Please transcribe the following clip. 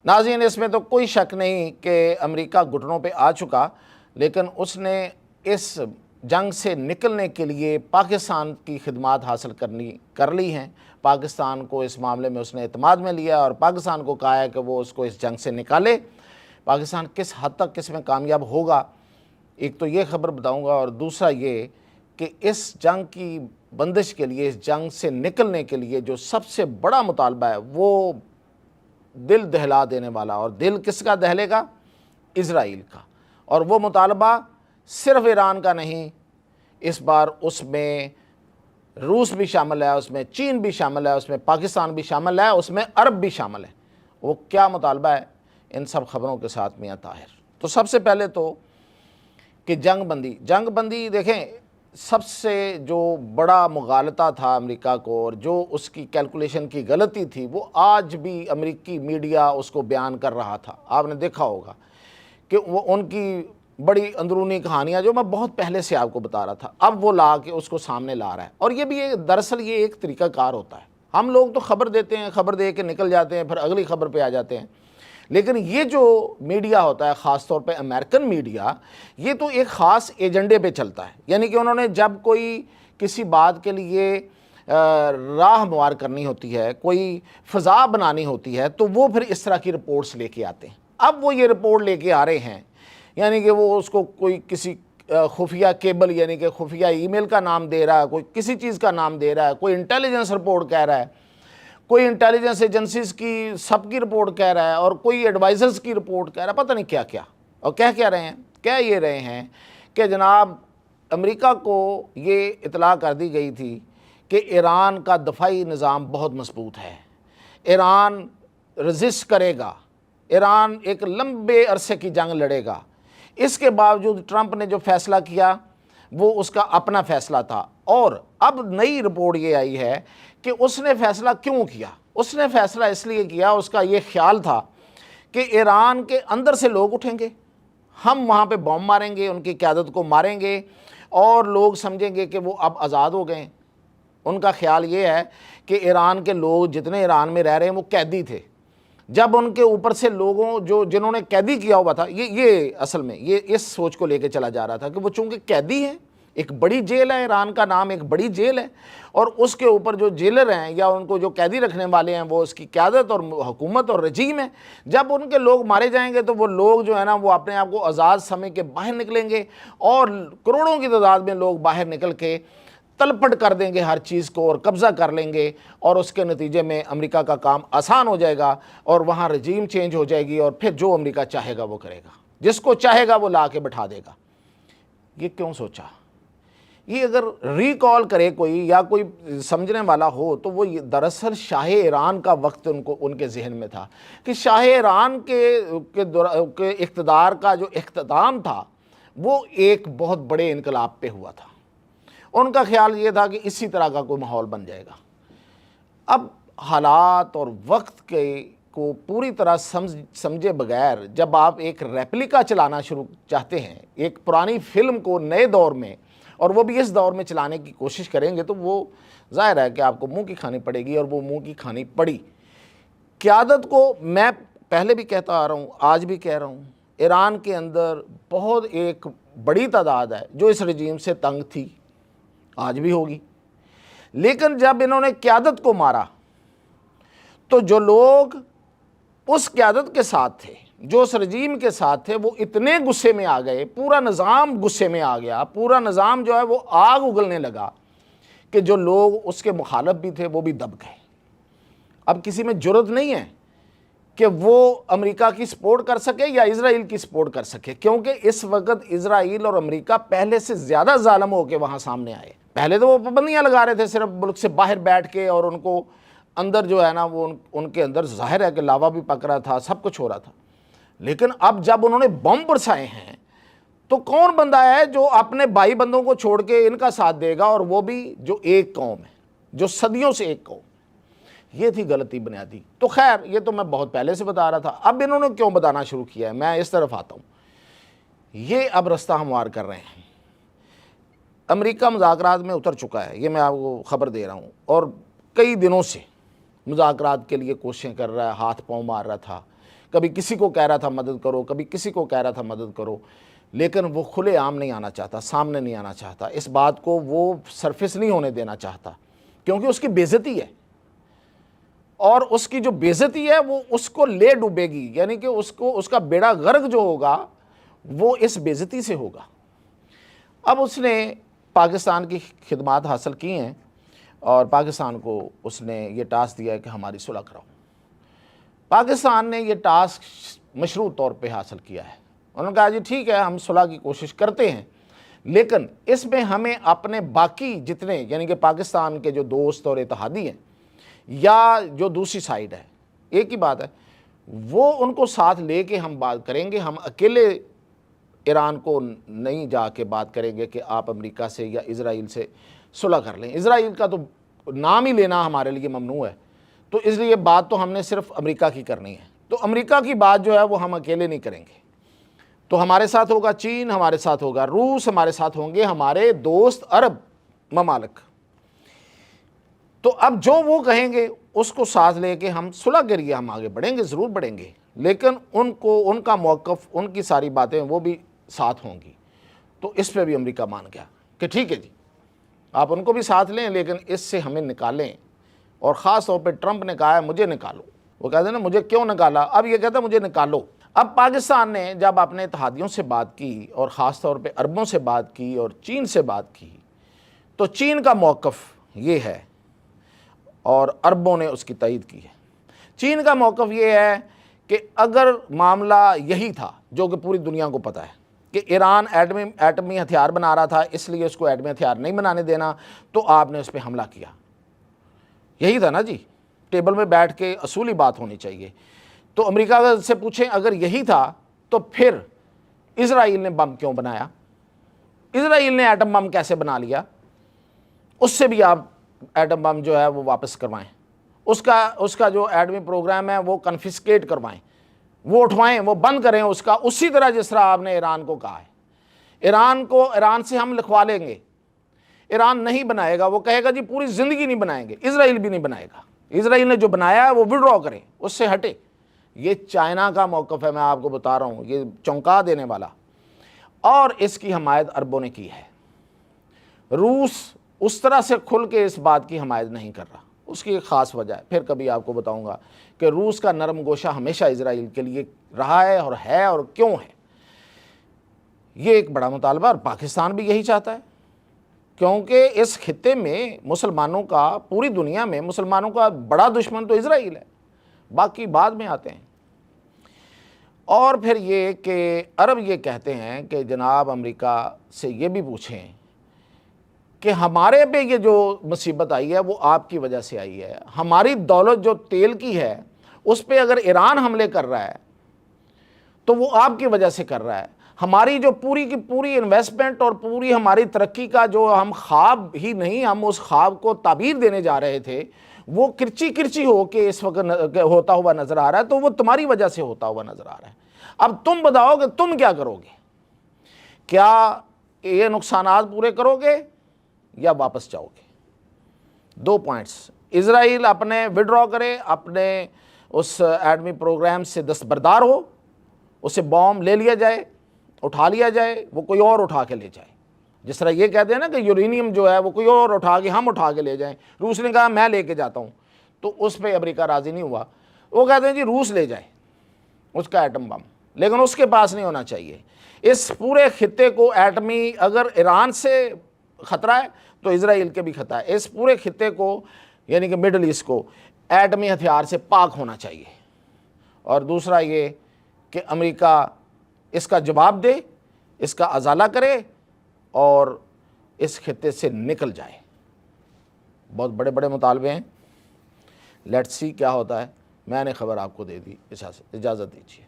ناظرین، اس میں تو کوئی شک نہیں کہ امریکہ گھٹنوں پہ آ چکا، لیکن اس نے اس جنگ سے نکلنے کے لیے پاکستان کی خدمات حاصل کر لی ہیں۔ پاکستان کو اس معاملے میں اس نے اعتماد میں لیا اور پاکستان کو کہا ہے کہ وہ اس کو اس جنگ سے نکالے۔ پاکستان کس حد تک اس میں کامیاب ہوگا، ایک تو یہ خبر بتاؤں گا، اور دوسرا یہ کہ اس جنگ کی بندش کے لیے، اس جنگ سے نکلنے کے لیے جو سب سے بڑا مطالبہ ہے وہ دل دہلا دینے والا، اور دل کس کا دہلے گا؟ اسرائیل کا۔ اور وہ مطالبہ صرف ایران کا نہیں، اس بار اس میں روس بھی شامل ہے، اس میں چین بھی شامل ہے، اس میں پاکستان بھی شامل ہے، اس میں عرب بھی شامل ہے۔ وہ کیا مطالبہ ہے؟ ان سب خبروں کے ساتھ میاں طاہر۔ تو سب سے پہلے تو کہ جنگ بندی دیکھیں، سب سے جو بڑا مغالطہ تھا امریکہ کو اور جو اس کی کیلکولیشن کی غلطی تھی، وہ آج بھی امریکی میڈیا اس کو بیان کر رہا تھا۔ آپ نے دیکھا ہوگا کہ وہ ان کی بڑی اندرونی کہانیاں جو میں بہت پہلے سے آپ کو بتا رہا تھا، اب وہ لا کے اس کو سامنے لا رہا ہے۔ اور یہ بھی دراصل یہ ایک طریقہ کار ہوتا ہے۔ ہم لوگ تو خبر دیتے ہیں، خبر دے کے نکل جاتے ہیں، پھر اگلی خبر پہ آ جاتے ہیں، لیکن یہ جو میڈیا ہوتا ہے، خاص طور پہ امریکن میڈیا، یہ تو ایک خاص ایجنڈے پہ چلتا ہے۔ یعنی کہ انہوں نے جب کوئی کسی بات کے لیے راہ ہموار کرنی ہوتی ہے، کوئی فضا بنانی ہوتی ہے، تو وہ پھر اس طرح کی رپورٹس لے کے آتے ہیں۔ اب وہ یہ رپورٹ لے کے آ رہے ہیں، یعنی کہ وہ اس کو کوئی کسی خفیہ کیبل یعنی کہ خفیہ ای میل کا نام دے رہا ہے، کوئی کسی چیز کا نام دے رہا ہے، کوئی انٹیلیجنس رپورٹ کہہ رہا ہے، کوئی انٹیلیجنس ایجنسیز کی سب کی رپورٹ کہہ رہا ہے، اور کوئی ایڈوائزرز کی رپورٹ کہہ رہا ہے، پتہ نہیں کیا کیا۔ اور کہہ رہے ہیں، کہہ یہ رہے ہیں کہ جناب امریکہ کو یہ اطلاع کر دی گئی تھی کہ ایران کا دفاعی نظام بہت مضبوط ہے، ایران رزسٹ کرے گا، ایران ایک لمبے عرصے کی جنگ لڑے گا۔ اس کے باوجود ٹرمپ نے جو فیصلہ کیا وہ اس کا اپنا فیصلہ تھا، اور اب نئی رپورٹ یہ آئی ہے کہ اس نے فیصلہ کیوں کیا؟ اس نے فیصلہ اس لیے کیا، اس کا یہ خیال تھا کہ ایران کے اندر سے لوگ اٹھیں گے، ہم وہاں پہ بم ماریں گے، ان کی قیادت کو ماریں گے، اور لوگ سمجھیں گے کہ وہ اب آزاد ہو گئے۔ ان کا خیال یہ ہے کہ ایران کے لوگ جتنے ایران میں رہ رہے ہیں وہ قیدی تھے، جب ان کے اوپر سے لوگوں جنہوں نے قیدی کیا ہوا تھا، یہ اصل میں یہ اس سوچ کو لے کے چلا جا رہا تھا کہ وہ چونکہ قیدی ہیں، ایک بڑی جیل ہے، ایران کا نام ایک بڑی جیل ہے، اور اس کے اوپر جو جیلر ہیں یا ان کو جو قیدی رکھنے والے ہیں وہ اس کی قیادت اور حکومت اور رجیم ہے۔ جب ان کے لوگ مارے جائیں گے تو وہ لوگ جو ہے نا وہ اپنے آپ کو آزاد سمجھ کے باہر نکلیں گے، اور کروڑوں کی تعداد میں لوگ باہر نکل کے تلپٹ کر دیں گے ہر چیز کو اور قبضہ کر لیں گے، اور اس کے نتیجے میں امریکہ کا کام آسان ہو جائے گا، اور وہاں رجیم چینج ہو جائے گی، اور پھر جو امریکہ چاہے گا وہ کرے گا، جس کو چاہے گا وہ لا کے بٹھا دے گا۔ یہ کیوں سوچا؟ یہ اگر ریکال کرے کوئی یا کوئی سمجھنے والا ہو تو وہ دراصل شاہ ایران کا وقت ان کے ذہن میں تھا کہ شاہ ایران کے اقتدار کا جو اختتام تھا وہ ایک بہت بڑے انقلاب پہ ہوا تھا۔ ان کا خیال یہ تھا کہ اسی طرح کا کوئی ماحول بن جائے گا۔ اب حالات اور وقت کو پوری طرح سمجھے بغیر جب آپ ایک ریپلیکا چلانا شروع چاہتے ہیں، ایک پرانی فلم کو نئے دور میں، اور وہ بھی اس دور میں چلانے کی کوشش کریں گے، تو وہ ظاہر ہے کہ آپ کو منہ کی کھانی پڑے گی، اور وہ منہ کی کھانی پڑی۔ قیادت کو میں پہلے بھی کہتا آ رہا ہوں، آج بھی کہہ رہا ہوں، ایران کے اندر بہت ایک بڑی تعداد ہے جو اس رجیم سے تنگ تھی، آج بھی ہوگی، لیکن جب انہوں نے قیادت کو مارا تو جو لوگ اس قیادت کے ساتھ تھے، جو اس رجیم کے ساتھ تھے، وہ اتنے غصے میں آ گئے، پورا نظام غصے میں آ گیا، پورا نظام جو ہے وہ آگ اگلنے لگا، کہ جو لوگ اس کے مخالف بھی تھے وہ بھی دب گئے۔ اب کسی میں جرت نہیں ہے کہ وہ امریکہ کی سپورٹ کر سکے یا اسرائیل کی سپورٹ کر سکے، کیونکہ اس وقت اسرائیل اور امریکہ پہلے سے زیادہ ظالم ہو کے وہاں سامنے آئے۔ پہلے تو وہ پابندیاں لگا رہے تھے صرف ملک سے باہر بیٹھ کے، اور ان کو اندر جو ہے نا وہ ان کے اندر ظاہر ہے کہ لاوا بھی پک رہا تھا، سب کچھ ہو رہا تھا، لیکن اب جب انہوں نے بم برسائے ہیں تو کون بندہ ہے جو اپنے بھائی بندوں کو چھوڑ کے ان کا ساتھ دے گا، اور وہ بھی جو ایک قوم ہے، جو صدیوں سے ایک قوم۔ یہ تھی غلطی بنیادی۔ تو خیر یہ تو میں بہت پہلے سے بتا رہا تھا، اب انہوں نے کیوں بتانا شروع کیا ہے، میں اس طرف آتا ہوں۔ یہ اب رستہ ہموار کر رہے ہیں۔ امریکہ مذاکرات میں اتر چکا ہے، یہ میں آپ کو خبر دے رہا ہوں، اور کئی دنوں سے مذاکرات کے لیے کوششیں کر رہا ہے، ہاتھ پاؤں مار رہا تھا کبھی کسی کو کہہ رہا تھا مدد کرو، کبھی کسی کو کہہ رہا تھا مدد کرو، لیکن وہ کھلے عام نہیں آنا چاہتا، سامنے نہیں آنا چاہتا، اس بات کو وہ سرفس نہیں ہونے دینا چاہتا، کیونکہ اس کی بے عزتی ہے، اور اس کی جو بے عزتی ہے وہ اس کو لے ڈوبے گی، یعنی کہ اس کا بیڑا غرق جو ہوگا وہ اس بے عزتی سے ہوگا۔ اب اس نے پاکستان کی خدمات حاصل کی ہیں اور پاکستان کو اس نے یہ ٹاسک دیا ہے کہ ہماری صلح کراؤ۔ پاکستان نے یہ ٹاسک مشروع طور پہ حاصل کیا ہے، انہوں نے کہا جی ٹھیک ہے ہم صلح کی کوشش کرتے ہیں، لیکن اس میں ہمیں اپنے باقی جتنے یعنی کہ پاکستان کے جو دوست اور اتحادی ہیں یا جو دوسری سائیڈ ہے، ایک ہی بات ہے، وہ ان کو ساتھ لے کے ہم بات کریں گے، ہم اکیلے ایران کو نہیں جا کے بات کریں گے کہ آپ امریکہ سے یا اسرائیل سے صلح کر لیں۔ اسرائیل کا تو نام ہی لینا ہمارے لیے ممنوع ہے، تو اس لیے بات تو ہم نے صرف امریکہ کی کرنی ہے، تو امریکہ کی بات جو ہے وہ ہم اکیلے نہیں کریں گے، تو ہمارے ساتھ ہوگا چین، ہمارے ساتھ ہوگا روس، ہمارے ساتھ ہوں گے ہمارے دوست عرب ممالک۔ تو اب جو وہ کہیں گے اس کو ساتھ لے کے ہم صلح کے لیے ہم آگے بڑھیں گے، ضرور بڑھیں گے، لیکن ان کا موقف، ان کی ساری باتیں وہ بھی ساتھ ہوں گی۔ تو اس پہ بھی امریکہ مان گیا کہ ٹھیک ہے جی آپ ان کو بھی ساتھ لیں، لیکن اس سے ہمیں نکالیں، اور خاص طور پہ ٹرمپ نے کہا ہے مجھے نکالو، وہ کہتے ہیں نا مجھے کیوں نکالا، اب یہ کہتا ہے مجھے نکالو۔ اب پاکستان نے جب اپنے اتحادیوں سے بات کی اور خاص طور پہ عربوں سے بات کی اور چین سے بات کی، تو چین کا موقف یہ ہے اور عربوں نے اس کی تائید کی ہے۔ چین کا موقف یہ ہے کہ اگر معاملہ یہی تھا جو کہ پوری دنیا کو پتہ ہے کہ ایران ایٹمی ہتھیار بنا رہا تھا، اس لیے اس کو ایٹمی ہتھیار نہیں بنانے دینا، تو آپ نے اس پہ حملہ کیا، یہی تھا نا جی، ٹیبل میں بیٹھ کے اصولی بات ہونی چاہیے۔ تو امریکہ سے پوچھیں اگر یہی تھا تو پھر اسرائیل نے بم کیوں بنایا، اسرائیل نے ایٹم بم کیسے بنا لیا، اس سے بھی آپ ایٹم بم جو ہے وہ واپس کروائیں، اس کا جو ایٹمی پروگرام ہے وہ کنفسکیٹ کروائیں، وہ اٹھوائیں، وہ بند کریں اس کا، اسی طرح جس طرح آپ نے ایران کو کہا ہے۔ ایران سے ہم لکھوا لیں گے، ایران نہیں بنائے گا، وہ کہے گا جی پوری زندگی نہیں بنائیں گے، اسرائیل بھی نہیں بنائے گا، اسرائیل نے جو بنایا ہے وہ وڈرا کریں، اس سے ہٹے۔ یہ چائنا کا موقف ہے، میں آپ کو بتا رہا ہوں، یہ چونکا دینے والا، اور اس کی حمایت عربوں نے کی ہے۔ روس اس طرح سے کھل کے اس بات کی حمایت نہیں کر رہا، اس کی ایک خاص وجہ ہے، پھر کبھی آپ کو بتاؤں گا کہ روس کا نرم گوشہ ہمیشہ اسرائیل کے لیے رہا ہے اور کیوں ہے۔ یہ ایک بڑا مطالبہ، اور پاکستان بھی یہی چاہتا ہے، کیونکہ اس خطے میں مسلمانوں کا، پوری دنیا میں مسلمانوں کا بڑا دشمن تو اسرائیل ہے، باقی بعد میں آتے ہیں۔ اور پھر یہ کہ عرب یہ کہتے ہیں کہ جناب امریکہ سے یہ بھی پوچھیں کہ ہمارے پہ یہ جو مصیبت آئی ہے وہ آپ کی وجہ سے آئی ہے، ہماری دولت جو تیل کی ہے اس پہ اگر ایران حملے کر رہا ہے تو وہ آپ کی وجہ سے کر رہا ہے، ہماری جو پوری کی پوری انویسٹمنٹ اور پوری ہماری ترقی کا جو ہم خواب ہی نہیں، ہم اس خواب کو تعبیر دینے جا رہے تھے، وہ کرچی کرچی ہو کے اس وقت ہوتا ہوا نظر آ رہا ہے، تو وہ تمہاری وجہ سے ہوتا ہوا نظر آ رہا ہے۔ اب تم بتاؤ کہ تم کیا کرو گے، کیا یہ نقصانات پورے کرو گے یا واپس جاؤ گے؟ دو پوائنٹس، اسرائیل اپنے وڈرا کرے، اپنے اس ایٹمی پروگرام سے دستبردار ہو، اسے بوم لے لیا جائے، اٹھا لیا جائے، وہ کوئی اور اٹھا کے لے جائے، جس طرح یہ کہتے ہیں نا کہ یورینیم جو ہے وہ کوئی اور اٹھا کے ہم اٹھا کے لے جائیں، روس نے کہا میں لے کے جاتا ہوں، تو اس پہ امریکہ راضی نہیں ہوا، وہ کہتے ہیں جی روس لے جائے اس کا ایٹم بم، لیکن اس کے پاس نہیں ہونا چاہیے۔ اس پورے خطے کو ایٹمی، اگر ایران سے خطرہ ہے تو اسرائیل کے بھی خطرہ ہے، اس پورے خطے کو یعنی کہ مڈل ایسٹ کو ایٹمی ہتھیار سے پاک ہونا چاہیے۔ اور دوسرا یہ کہ امریکہ اس کا جواب دے، اس کا ازالہ کرے اور اس خطے سے نکل جائے۔ بہت بڑے بڑے مطالبے ہیں، لیٹس سی کیا ہوتا ہے۔ میں نے خبر آپ کو دے دی، اجازت دیجیے۔